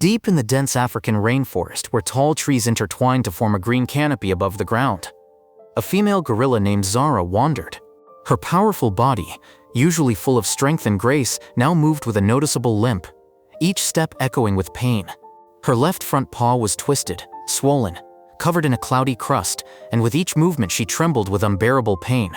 deep in the dense African rainforest where tall trees intertwined to form a green canopy above the ground. A female gorilla named Zara wandered. Her powerful body, usually full of strength and grace, now moved with a noticeable limp, each step echoing with pain. Her left front paw was twisted, swollen, covered in a cloudy crust, and with each movement she trembled with unbearable pain.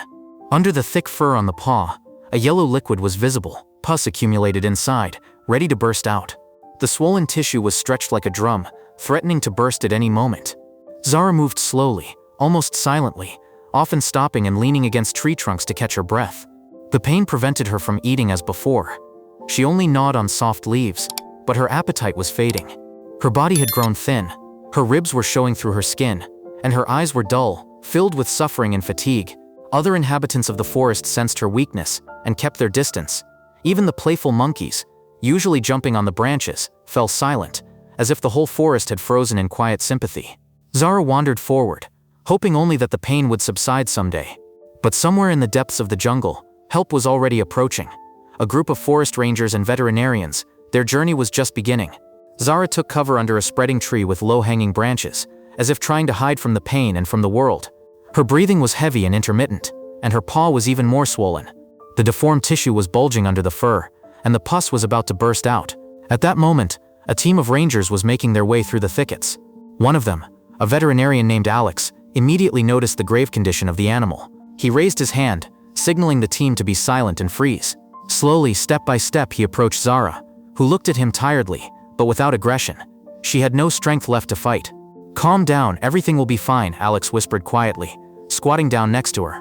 Under the thick fur on the paw, a yellow liquid was visible, pus accumulated inside, ready to burst out. The swollen tissue was stretched like a drum, threatening to burst at any moment. Zara moved slowly, almost silently, often stopping and leaning against tree trunks to catch her breath. The pain prevented her from eating as before. She only gnawed on soft leaves, but her appetite was fading. Her body had grown thin, her ribs were showing through her skin, and her eyes were dull, filled with suffering and fatigue. Other inhabitants of the forest sensed her weakness and kept their distance. Even the playful monkeys, usually jumping on the branches, fell silent, as if the whole forest had frozen in quiet sympathy. Zara wandered forward, hoping only that the pain would subside someday. But somewhere in the depths of the jungle, help was already approaching. A group of forest rangers and veterinarians, their journey was just beginning. Zara took cover under a spreading tree with low-hanging branches, as if trying to hide from the pain and from the world. Her breathing was heavy and intermittent, and her paw was even more swollen. The deformed tissue was bulging under the fur, and the pus was about to burst out. At that moment, a team of rangers was making their way through the thickets. One of them, a veterinarian named Alex, immediately noticed the grave condition of the animal. He raised his hand, signaling the team to be silent and freeze. Slowly, step by step, he approached Zara, who looked at him tiredly, but without aggression. She had no strength left to fight. "Calm down, everything will be fine," Alex whispered quietly, squatting down next to her.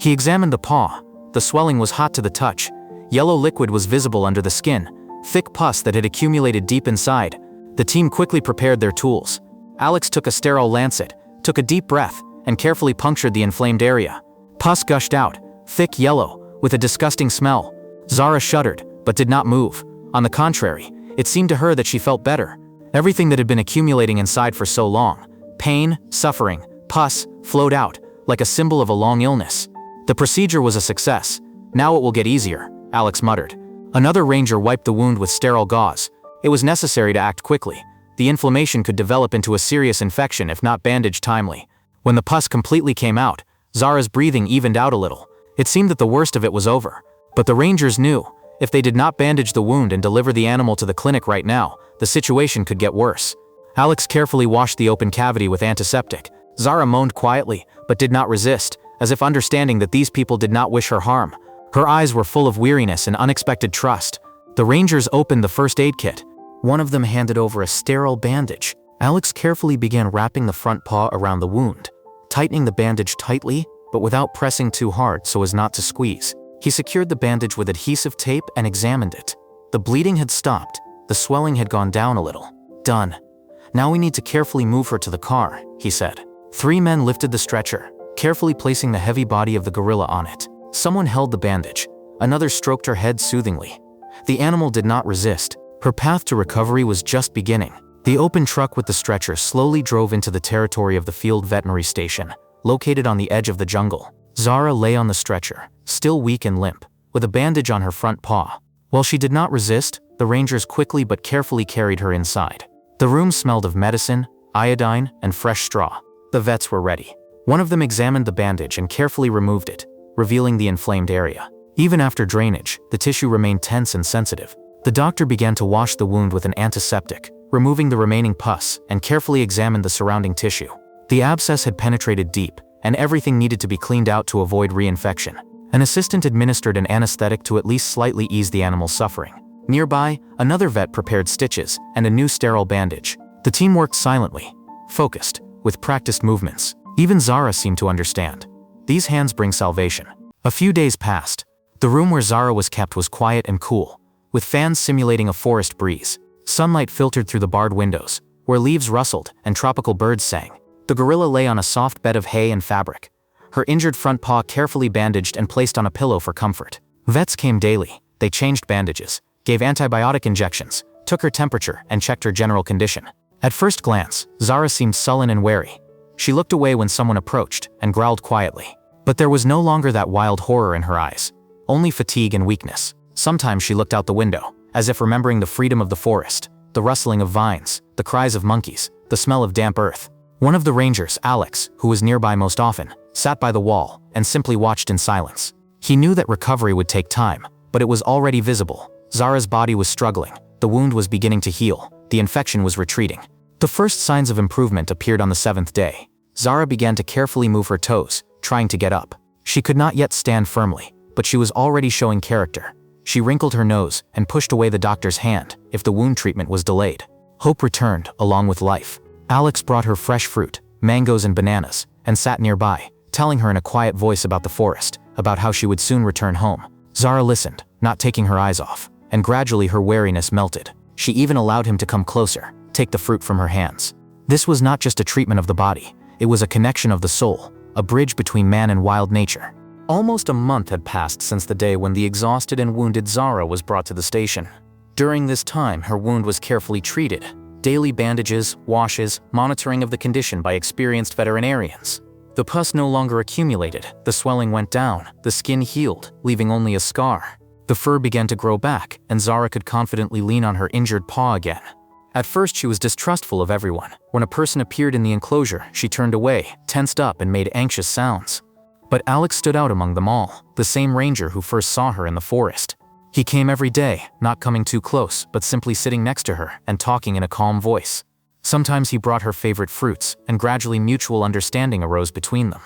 He examined the paw. The swelling was hot to the touch. Yellow liquid was visible under the skin, thick pus that had accumulated deep inside. The team quickly prepared their tools. Alex took a sterile lancet, took a deep breath, and carefully punctured the inflamed area. Pus gushed out, thick yellow, with a disgusting smell. Zara shuddered, but did not move. On the contrary, it seemed to her that she felt better. Everything that had been accumulating inside for so long, pain, suffering, pus, flowed out, like a symbol of a long illness. The procedure was a success. "Now it will get easier," Alex muttered. Another ranger wiped the wound with sterile gauze. It was necessary to act quickly. The inflammation could develop into a serious infection if not bandaged timely. When the pus completely came out, Zara's breathing evened out a little. It seemed that the worst of it was over. But the rangers knew, if they did not bandage the wound and deliver the animal to the clinic right now, the situation could get worse. Alex carefully washed the open cavity with antiseptic. Zara moaned quietly, but did not resist, as if understanding that these people did not wish her harm. Her eyes were full of weariness and unexpected trust. The rangers opened the first aid kit. One of them handed over a sterile bandage. Alex carefully began wrapping the front paw around the wound, tightening the bandage tightly, but without pressing too hard so as not to squeeze. He secured the bandage with adhesive tape and examined it. The bleeding had stopped. The swelling had gone down a little. "Done. Now we need to carefully move her to the car," he said. 3 men lifted the stretcher, carefully placing the heavy body of the gorilla on it. Someone held the bandage. Another stroked her head soothingly. The animal did not resist. Her path to recovery was just beginning. The open truck with the stretcher slowly drove into the territory of the field veterinary station, located on the edge of the jungle. Zara lay on the stretcher, still weak and limp, with a bandage on her front paw. While she did not resist, the rangers quickly but carefully carried her inside. The room smelled of medicine, iodine, and fresh straw. The vets were ready. One of them examined the bandage and carefully removed it, revealing the inflamed area. Even after drainage, the tissue remained tense and sensitive. The doctor began to wash the wound with an antiseptic, removing the remaining pus, and carefully examined the surrounding tissue. The abscess had penetrated deep, and everything needed to be cleaned out to avoid reinfection. An assistant administered an anesthetic to at least slightly ease the animal's suffering. Nearby, another vet prepared stitches and a new sterile bandage. The team worked silently, focused, with practiced movements. Even Zara seemed to understand. These hands bring salvation. A few days passed. The room where Zara was kept was quiet and cool, with fans simulating a forest breeze. Sunlight filtered through the barred windows, where leaves rustled and tropical birds sang. The gorilla lay on a soft bed of hay and fabric, her injured front paw carefully bandaged and placed on a pillow for comfort. Vets came daily. They changed bandages, gave antibiotic injections, took her temperature, and checked her general condition. At first glance, Zara seemed sullen and wary. She looked away when someone approached and growled quietly. But there was no longer that wild horror in her eyes, only fatigue and weakness. Sometimes she looked out the window, as if remembering the freedom of the forest, the rustling of vines, the cries of monkeys, the smell of damp earth. One of the rangers, Alex, who was nearby most often, sat by the wall and simply watched in silence. He knew that recovery would take time, but it was already visible. Zara's body was struggling, the wound was beginning to heal, the infection was retreating. The first signs of improvement appeared on the 7th day. Zara began to carefully move her toes, trying to get up. She could not yet stand firmly, but she was already showing character. She wrinkled her nose and pushed away the doctor's hand if the wound treatment was delayed. Hope returned, along with life. Alex brought her fresh fruit, mangoes and bananas, and sat nearby, telling her in a quiet voice about the forest, about how she would soon return home. Zara listened, not taking her eyes off, and gradually her wariness melted. She even allowed him to come closer, take the fruit from her hands. This was not just a treatment of the body, it was a connection of the soul, a bridge between man and wild nature. Almost a month had passed since the day when the exhausted and wounded Zara was brought to the station. During this time, her wound was carefully treated. Daily bandages, washes, monitoring of the condition by experienced veterinarians. The pus no longer accumulated, the swelling went down, the skin healed, leaving only a scar. The fur began to grow back, and Zara could confidently lean on her injured paw again. At first she was distrustful of everyone. When a person appeared in the enclosure, she turned away, tensed up and made anxious sounds. But Alex stood out among them all, the same ranger who first saw her in the forest. He came every day, not coming too close, but simply sitting next to her and talking in a calm voice. Sometimes he brought her favorite fruits, and gradually mutual understanding arose between them.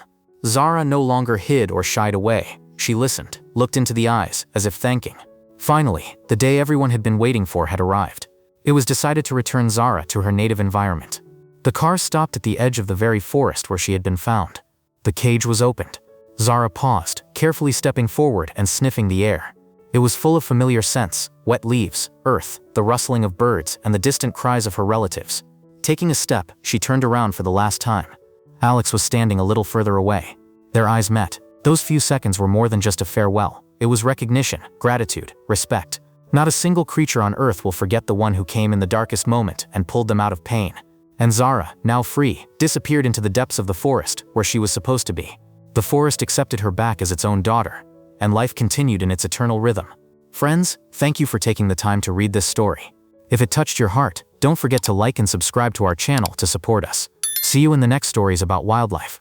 Zara no longer hid or shied away. She listened, looked into the eyes, as if thanking. Finally, the day everyone had been waiting for had arrived. It was decided to return Zara to her native environment. The car stopped at the edge of the very forest where she had been found. The cage was opened. Zara paused, carefully stepping forward and sniffing the air. It was full of familiar scents, wet leaves, earth, the rustling of birds, and the distant cries of her relatives. Taking a step, she turned around for the last time. Alex was standing a little further away. Their eyes met. Those few seconds were more than just a farewell. It was recognition, gratitude, respect. Not a single creature on earth will forget the one who came in the darkest moment and pulled them out of pain. And Zara, now free, disappeared into the depths of the forest, where she was supposed to be. The forest accepted her back as its own daughter, and life continued in its eternal rhythm. Friends, thank you for taking the time to read this story. If it touched your heart, don't forget to like and subscribe to our channel to support us. See you in the next stories about wildlife.